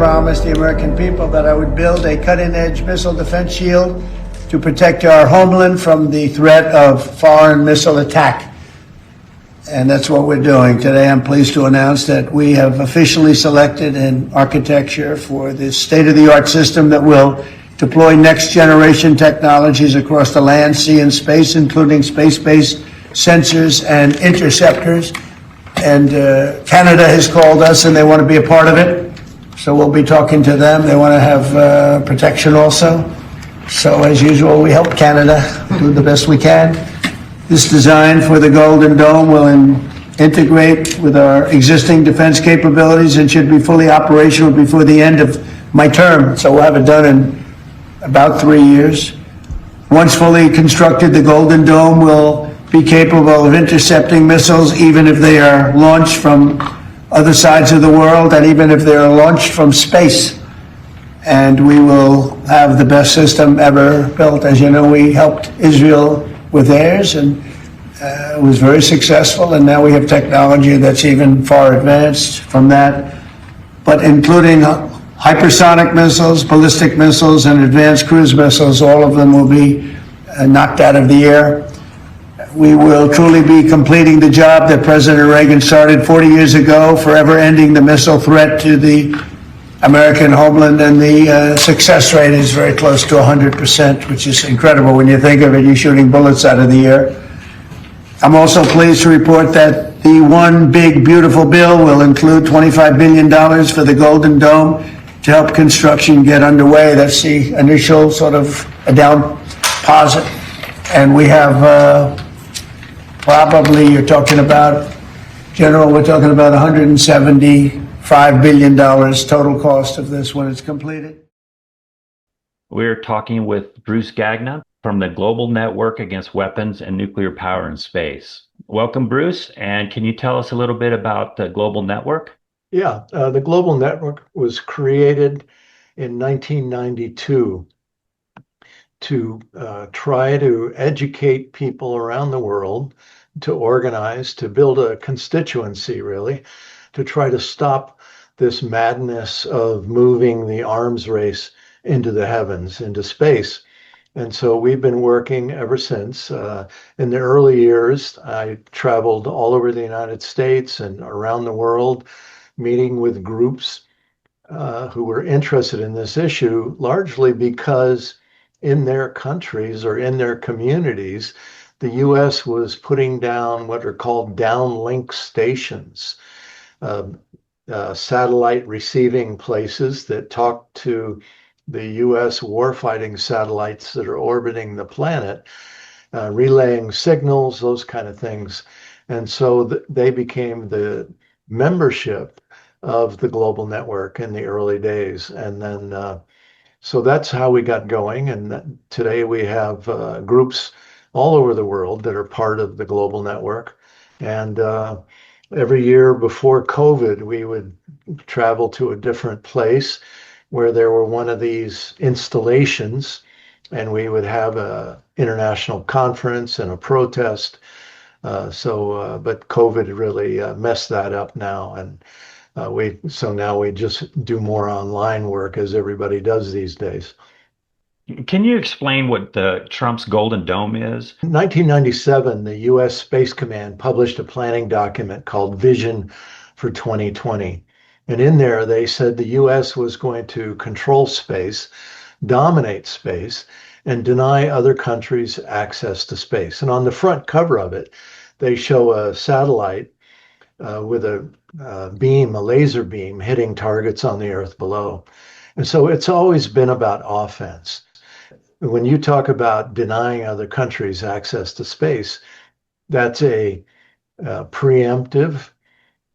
promised the American people that I would build a cutting-edge missile defense shield to protect our homeland from the threat of foreign missile attack. And that's what we're doing. Today, I'm pleased to announce that we have officially selected an architecture for this state-of-the-art system that will deploy next-generation technologies across the land, sea, and space, including space-based sensors and interceptors. And Canada has called us, and they want to be a part of it. So we'll be talking to them. They want to have protection also. So as usual, we help Canada do the best we can. This design for the Golden Dome will integrate with our existing defense capabilities and should be fully operational before the end of my term. So we'll have it done in about 3 years. Once fully constructed, the Golden Dome will be capable of intercepting missiles even if they are launched from other sides of the world and even if they are launched from space. And we will have the best system ever built. As you know, we helped Israel with theirs, and it was very successful, and now we have technology that's even far advanced from that, but including hypersonic missiles, ballistic missiles, and advanced cruise missiles. All of them will be knocked out of the air. We will truly be completing the job that President Reagan started 40 years ago, forever ending the missile threat to the American homeland, and the success rate is very close to 100%, which is incredible when you think of it. You're shooting bullets out of the air. I'm also pleased to report that the One Big Beautiful Bill will include $25 billion for the Golden Dome to help construction get underway. That's the initial sort of a down deposit. And we have probably, you're talking about, General, we're talking about $175 billion total cost of this when it's completed. We're talking with Bruce Gagnon from the Global Network Against Weapons and Nuclear Power in Space. Welcome, Bruce. And can you tell us a little bit about the Global Network? Yeah, the Global Network was created in 1992 to try to educate people around the world, to organize, to build a constituency, really, to try to stop this madness of moving the arms race into the heavens, into space. And so we've been working ever since. In the early years, I traveled all over the United States and around the world, meeting with groups who were interested in this issue, largely because in their countries or in their communities, the U.S. was putting down what are called downlink stations, satellite receiving places that talk to the U.S. warfighting satellites that are orbiting the planet, relaying signals, those kind of things. And so they became the membership of the Global Network in the early days. And then, so that's how we got going. And today we have groups all over the world that are part of the Global Network. And every year before COVID, we would travel to a different place where there were one of these installations, and we would have an international conference and a protest. But COVID really messed that up now. And so now we just do more online work, as everybody does these days. Can you explain what Trump's Golden Dome is? In 1997, the U.S. Space Command published a planning document called Vision for 2020. And in there, they said the U.S. was going to control space, dominate space, and deny other countries access to space. And on the front cover of it, they show a satellite with a beam, a laser beam, hitting targets on the Earth below. And so it's always been about offense. When you talk about denying other countries access to space, that's a preemptive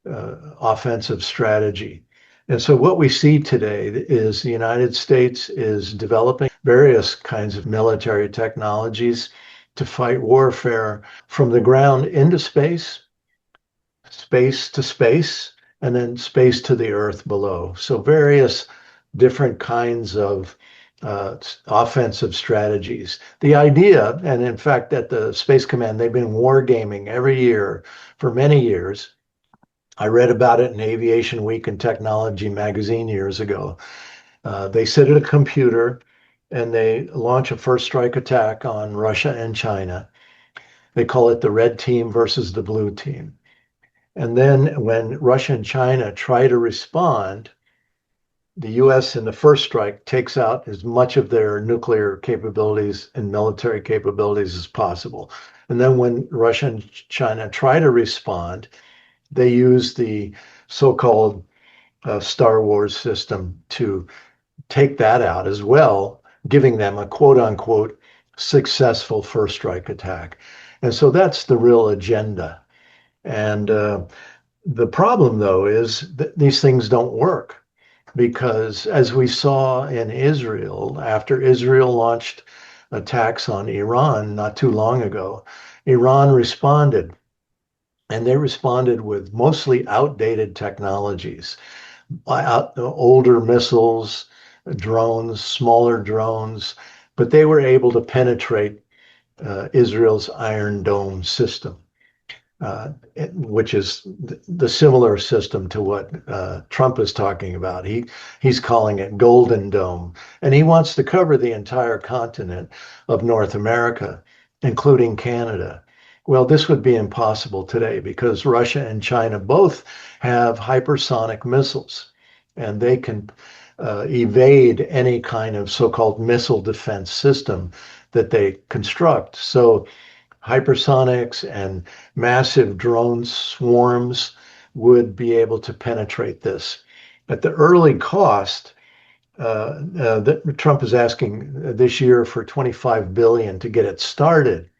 offensive strategy. And so what we see today is the United States is developing various kinds of military technologies to fight warfare from the ground into space, space to space, and then space to the Earth below. So various different kinds of offensive strategies. The idea, and in fact, at the Space Command, they've been wargaming every year for many years. I read about it in Aviation Week and Technology magazine years ago. They sit at a computer and they launch a first strike attack on Russia and China. They call it the red team versus the blue team. And then when Russia and China try to respond, the US in the first strike takes out as much of their nuclear capabilities and military capabilities as possible. And then when Russia and China try to respond, they use the so-called Star Wars system to take that out as well, giving them a quote unquote successful first strike attack. And so that's the real agenda. And the problem, though, is that these things don't work because, as we saw in Israel, after Israel launched attacks on Iran not too long ago, Iran responded. And they responded with mostly outdated technologies, older missiles, drones, smaller drones, but they were able to penetrate Israel's Iron Dome system, which is the similar system to what Trump is talking about. He's calling it Golden Dome, and he wants to cover the entire continent of North America, including Canada. Well, this would be impossible today because Russia and China both have hypersonic missiles, and they can evade any kind of so-called missile defense system that they construct. So hypersonics and massive drone swarms would be able to penetrate this. At the early cost, that Trump is asking this year for $25 billion to get it started.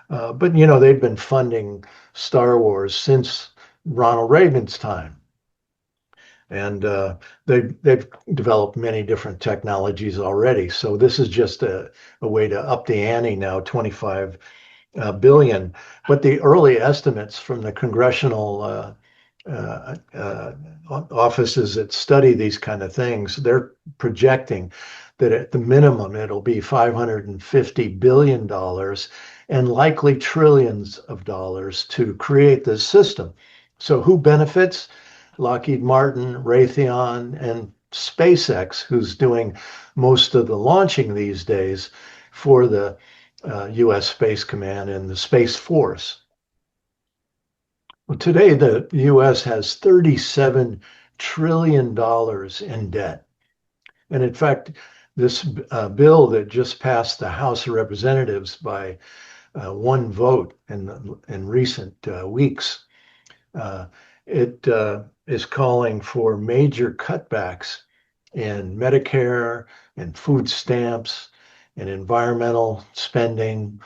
But, you know, they've been funding Star Wars since Ronald Reagan's time. And they've developed many different technologies already. So this is just a way to up the ante now, 25 billion. But the early estimates from the congressional offices that study these kind of things, they're projecting that at the minimum it'll be $550 billion and likely trillions of dollars to create this system. So who benefits? Lockheed Martin, Raytheon, and SpaceX, who's doing most of the launching these days for the U.S. Space Command and the Space Force. Well, today, the U.S. has $37 trillion in debt. And in fact, this bill that just passed the House of Representatives by one vote in recent weeks, it is calling for major cutbacks in Medicare and food stamps and environmental spending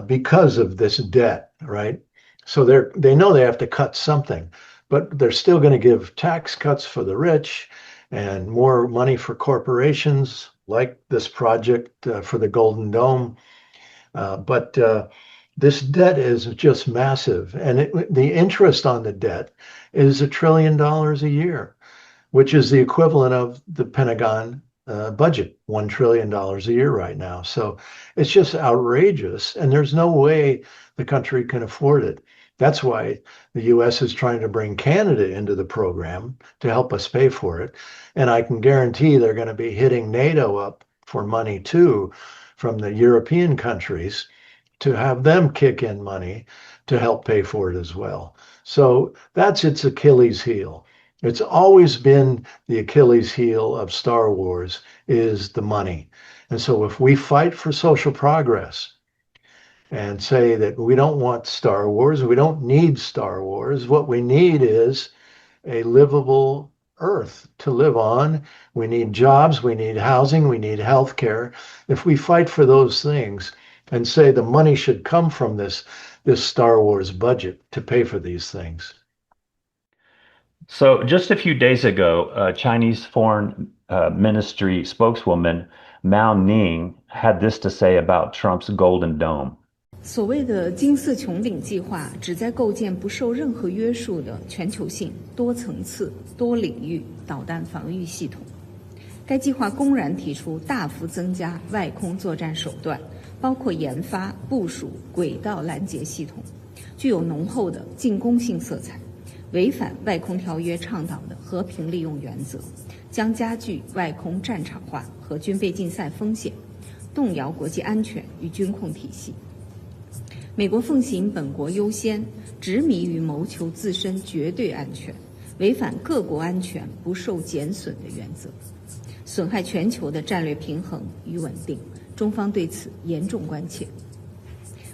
because of this debt, right? So they know they have to cut something, but they're still going to give tax cuts for the rich and more money for corporations like this project for the Golden Dome. But this debt is just massive. And the interest on the debt is $1 trillion a year, which is the equivalent of the Pentagon budget, $1 trillion a year right now. So it's just outrageous. And there's no way the country can afford it. That's why the U.S. is trying to bring Canada into the program to help us pay for it. And I can guarantee they're going to be hitting NATO up for money too from the European countries to have them kick in money to help pay for it as well. So that's its Achilles heel. It's always been the Achilles heel of Star Wars is the money. And so if we fight for social progress and say that we don't want Star Wars, we don't need Star Wars, what we need is a livable Earth to live on. We need jobs, we need housing, we need healthcare. If we fight for those things and say the money should come from this Star Wars budget to pay for these things. So just a few days ago, Chinese Foreign Ministry spokeswoman Mao Ning had this to say about Trump's Golden Dome. 所谓的金色穹顶计划旨在构建不受任何约束的全球性、多层次、多领域导弹防御系统。该计划公然提出大幅增加外空作战手段，包括研发、部署轨道拦截系统，具有浓厚的进攻性色彩，违反外空条约倡导的和平利用原则，将加剧外空战场化和军备竞赛风险，动摇国际安全与军控体系。美国奉行本国优先，执迷于谋求自身绝对安全，违反各国安全不受减损的原则，损害全球的战略平衡与稳定。中方对此严重关切。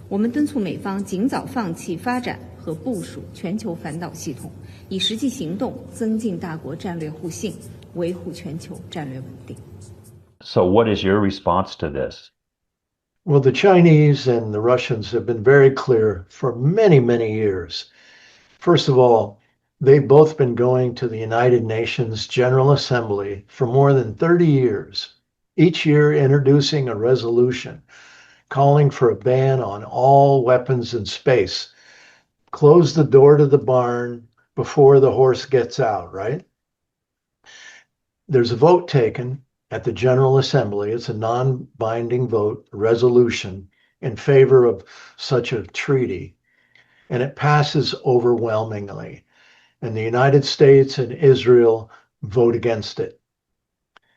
我们敦促美方尽早放弃发展和部署全球反导系统，以实际行动增进大国战略互信，维护全球战略稳定。So what is your response to this? Well, the Chinese and the Russians have been very clear for many, many years. First of all, they've both been going to the United Nations General Assembly for more than 30 years, each year introducing a resolution calling for a ban on all weapons in space. Close the door to the barn before the horse gets out, right? There's a vote taken at the General Assembly. It's a non-binding vote, resolution in favor of such a treaty, and it passes overwhelmingly. And the United States and Israel vote against it.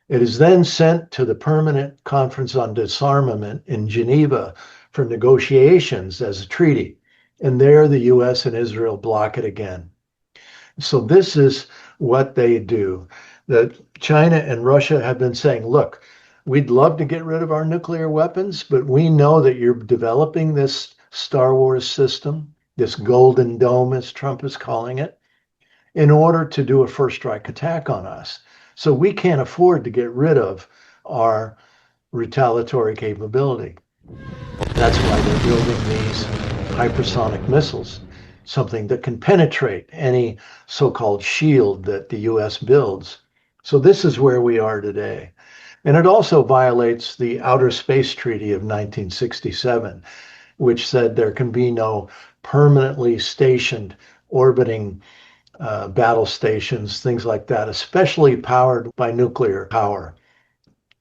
It is then sent to the Permanent Conference on Disarmament in Geneva for negotiations as a treaty. And there the US and Israel block it again. So this is what they do. That China and Russia have been saying, look, we'd love to get rid of our nuclear weapons, but we know that you're developing this Star Wars system, this Golden Dome, as Trump is calling it, in order to do a first strike attack on us. So we can't afford to get rid of our retaliatory capability. That's why they're building these hypersonic missiles, something that can penetrate any so-called shield that the US builds. So this is where we are today. And it also violates the Outer Space Treaty of 1967, which said there can be no permanently stationed orbiting battle stations, things like that, especially powered by nuclear power.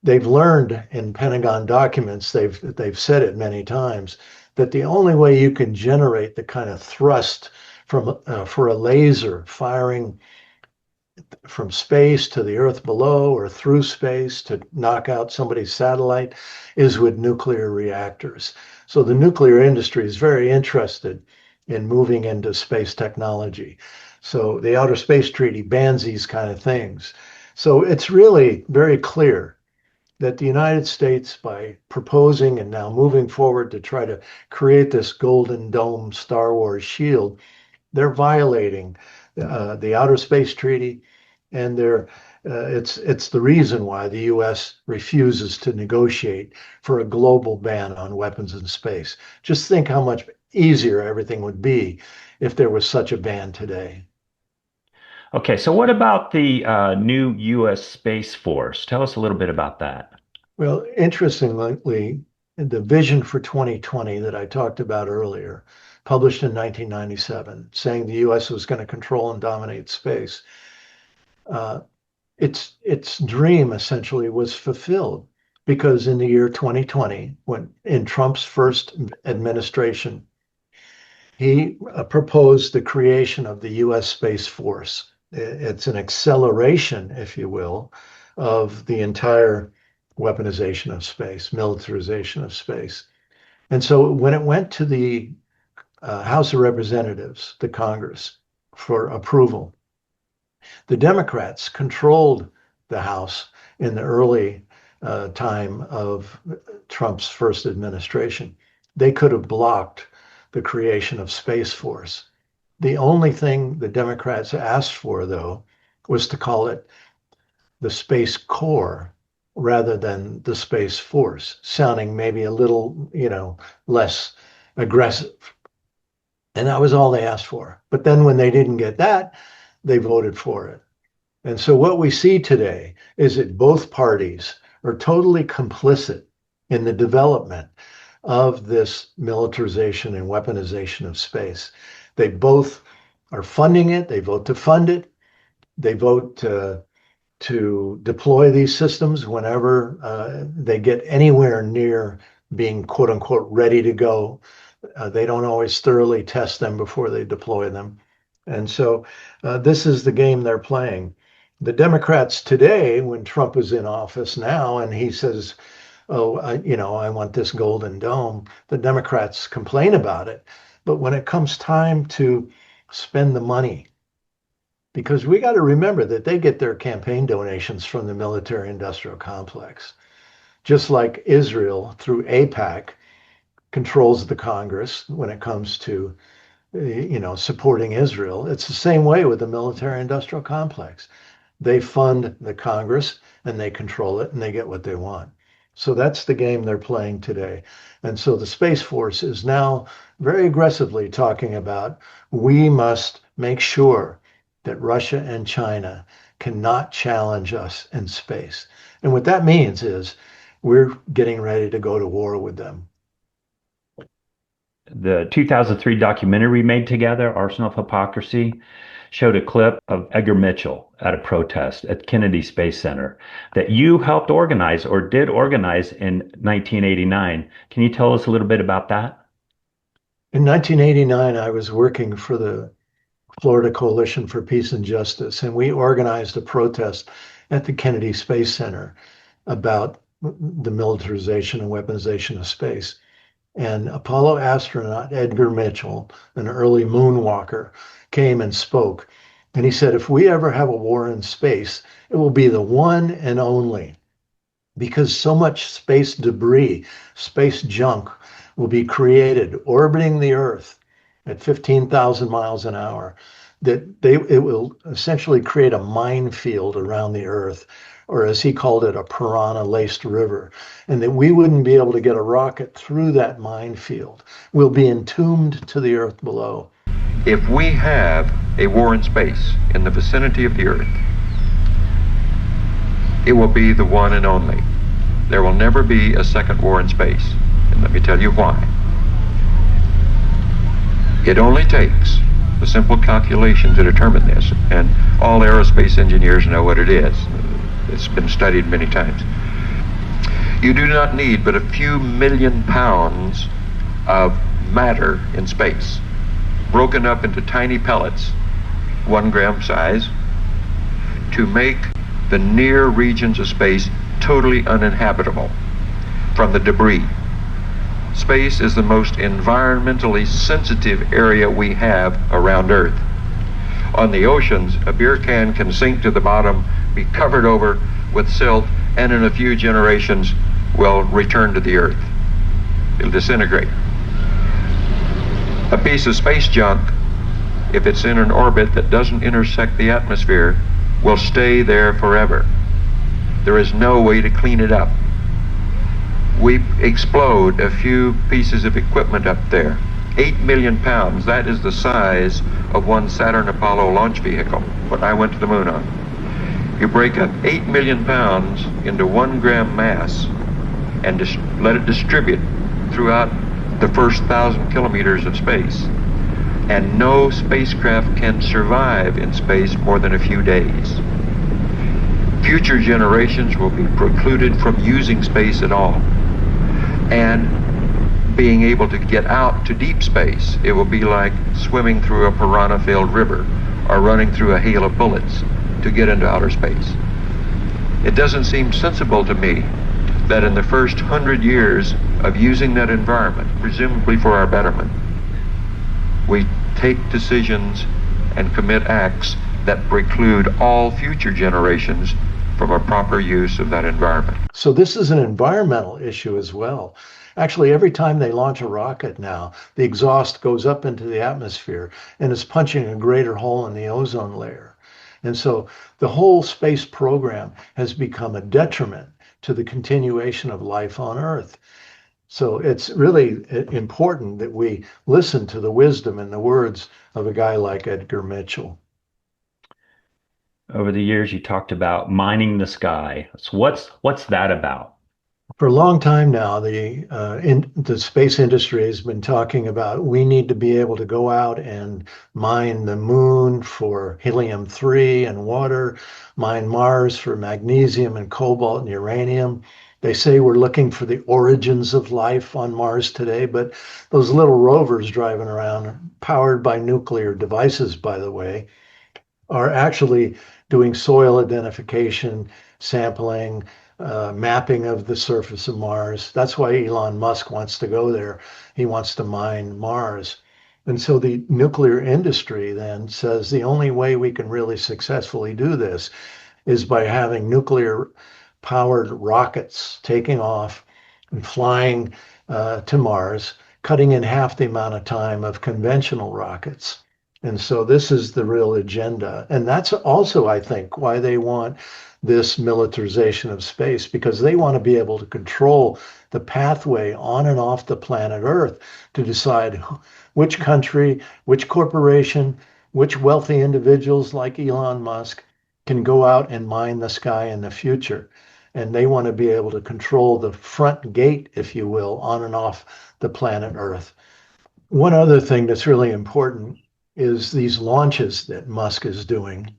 They've learned in Pentagon documents, they've said it many times, that the only way you can generate the kind of thrust from for a laser firing from space to the Earth below or through space to knock out somebody's satellite is with nuclear reactors. So the nuclear industry is very interested in moving into space technology. So the Outer Space Treaty bans these kind of things. So it's really very clear that the United States, by proposing and now moving forward to try to create this Golden Dome Star Wars shield, they're violating the Outer Space Treaty, and it's the reason why the U.S. refuses to negotiate for a global ban on weapons in space. Just think how much easier everything would be if there was such a ban today. Okay, so what about the new U.S. Space Force? Tell us a little bit about that. Well, interestingly, the Vision for 2020 that I talked about earlier, published in 1997, saying the U.S. was going to control and dominate space, its dream essentially was fulfilled, because in the year 2020, when in Trump's first administration, he proposed the creation of the U.S. Space Force. It's an acceleration, if you will, of the entire weaponization of space, militarization of space. And so when it went to the House of Representatives, the Congress, for approval, the Democrats controlled the House in the early time of Trump's first administration. They could have blocked the creation of Space Force. The only thing the Democrats asked for, though, was to call it the Space Corps rather than the Space Force, sounding maybe a little, less aggressive. And that was all they asked for. But then when they didn't get that, they voted for it. And so what we see today is that both parties are totally complicit in the development of this militarization and weaponization of space. They both are funding it. They vote to fund it. They vote to deploy these systems whenever they get anywhere near being, quote unquote, ready to go. They don't always thoroughly test them before they deploy them. And so this is the game they're playing. The Democrats today, when Trump is in office now, and he says, "Oh, I want this golden dome," the Democrats complain about it. But when it comes time to spend the money, because we got to remember that they get their campaign donations from the military industrial complex, just like Israel through AIPAC controls the Congress when it comes to supporting Israel. It's the same way with the military industrial complex. They fund the Congress and they control it and they get what they want. So that's the game they're playing today. And so the Space Force is now very aggressively talking about we must make sure that Russia and China cannot challenge us in space. And what that means is we're getting ready to go to war with them. The 2003 documentary we made together, Arsenal of Hypocrisy, showed a clip of Edgar Mitchell at a protest at Kennedy Space Center that you helped organize or did organize in 1989. Can you tell us a little bit about that? In 1989, I was working for the Florida Coalition for Peace and Justice, and we organized a protest at the Kennedy Space Center about the militarization and weaponization of space. And Apollo astronaut Edgar Mitchell, an early moonwalker, came and spoke. And he said, if we ever have a war in space, it will be the one and only, because so much space debris, space junk will be created orbiting the Earth at 15,000 miles an hour, that it will essentially create a minefield around the Earth, or as he called it, a piranha-laced river, and that we wouldn't be able to get a rocket through that minefield. We'll be entombed to the Earth below. If we have a war in space in the vicinity of the Earth, it will be the one and only. There will never be a second war in space. And let me tell you why. It only takes a simple calculation to determine this, and all aerospace engineers know what it is. It's been studied many times. You do not need but a few million pounds of matter in space, broken up into tiny pellets, 1 gram size, to make the near regions of space totally uninhabitable from the debris. Space is the most environmentally sensitive area we have around Earth. On the oceans, a beer can sink to the bottom, be covered over with silt, and in a few generations will return to the Earth. It'll disintegrate. A piece of space junk, if it's in an orbit that doesn't intersect the atmosphere, will stay there forever. There is no way to clean it up. We explode a few pieces of equipment up there. 8 million pounds, that is the size of one Saturn Apollo launch vehicle, what I went to the moon on. You break up 8 million pounds into 1 gram mass and let it distribute throughout the first 1,000 kilometers of space. And no spacecraft can survive in space more than a few days. Future generations will be precluded from using space at all. And being able to get out to deep space, it will be like swimming through a piranha-filled river or running through a hail of bullets to get into outer space. It doesn't seem sensible to me that in the first 100 years of using that environment, presumably for our betterment, we take decisions and commit acts that preclude all future generations from a proper use of that environment. So this is an environmental issue as well. Actually, every time they launch a rocket now, the exhaust goes up into the atmosphere and is punching a greater hole in the ozone layer. And so the whole space program has become a detriment to the continuation of life on Earth. So it's really important that we listen to the wisdom and the words of a guy like Edgar Mitchell. Over the years, you talked about mining the sky. So what's that about? For a long time now, the space industry has been talking about we need to be able to go out and mine the moon for helium-3 and water, mine Mars for magnesium and cobalt and uranium. They say we're looking for the origins of life on Mars today, but those little rovers driving around, powered by nuclear devices, by the way, are actually doing soil identification, sampling, mapping of the surface of Mars. That's why Elon Musk wants to go there. He wants to mine Mars. And so the nuclear industry then says the only way we can really successfully do this is by having nuclear powered rockets taking off and flying to Mars, cutting in half the amount of time of conventional rockets. And so this is the real agenda. And that's also, I think, why they want this militarization of space, because they want to be able to control the pathway on and off the planet Earth to decide which country, which corporation, which wealthy individuals like Elon Musk can go out and mine the sky in the future. And they want to be able to control the front gate, if you will, on and off the planet Earth. One other thing that's really important is these launches that Musk is doing,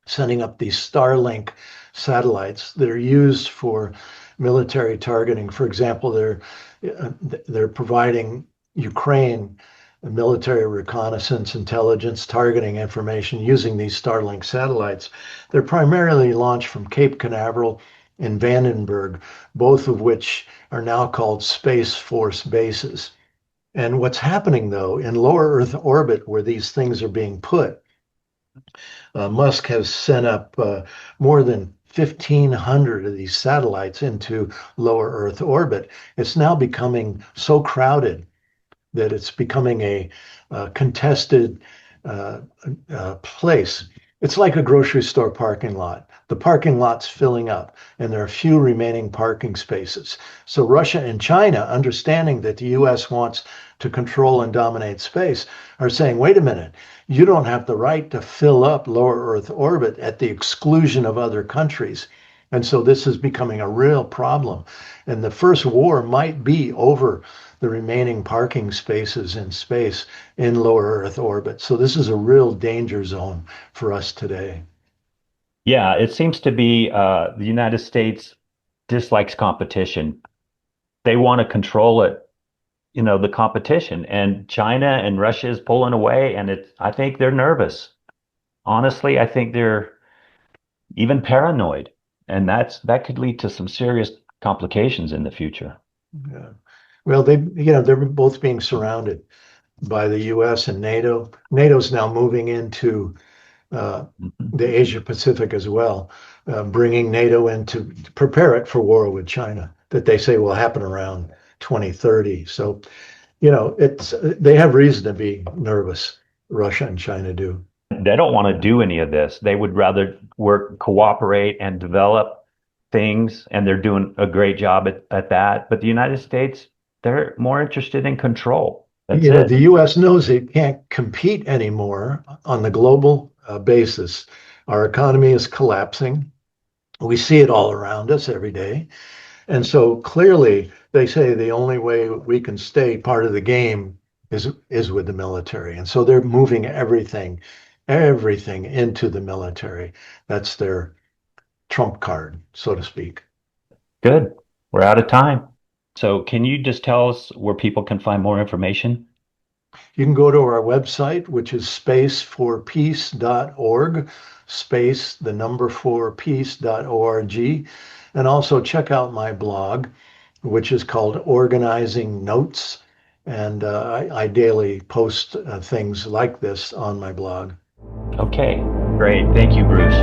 sending up these Starlink satellites that are used for military targeting. For example, they're providing Ukraine military reconnaissance, intelligence, targeting information using these Starlink satellites. They're primarily launched from Cape Canaveral and Vandenberg, both of which are now called Space Force bases. And what's happening, though, in lower Earth orbit where these things are being put, Musk has sent up more than 1,500 of these satellites into lower Earth orbit. It's now becoming so crowded that it's becoming a contested place. It's like a grocery store parking lot. The parking lot's filling up, and there are few remaining parking spaces. So Russia and China, understanding that the US wants to control and dominate space, are saying, wait a minute, you don't have the right to fill up lower Earth orbit at the exclusion of other countries. And so this is becoming a real problem. And the first war might be over the remaining parking spaces in space in lower Earth orbit. So this is a real danger zone for us today. Yeah, it seems to be the United States dislikes competition. They want to control it, the competition. And China and Russia is pulling away, and I think they're nervous. Honestly, I think they're even paranoid, and that could lead to some serious complications in the future. Yeah. Well, they're both being surrounded by the U.S. and NATO. NATO's now moving into the Asia Pacific as well, bringing NATO in to prepare it for war with China that they say will happen around 2030. So, they have reason to be nervous. Russia and China do. They don't want to do any of this. They would rather cooperate and develop things, and they're doing a great job at that. But the United States, they're more interested in control. That's it. The U.S. knows it can't compete anymore on the global basis. Our economy is collapsing. We see it all around us every day. And so clearly they say the only way we can stay part of the game is with the military. And so they're moving everything into the military. That's their trump card, so to speak. Good. We're out of time. So can you just tell us where people can find more information? You can go to our website, which is spaceforpeace.org, space, the number 4peace.org, and also check out my blog, which is called Organizing Notes. And I daily post things like this on my blog. Okay, great. Thank you, Bruce.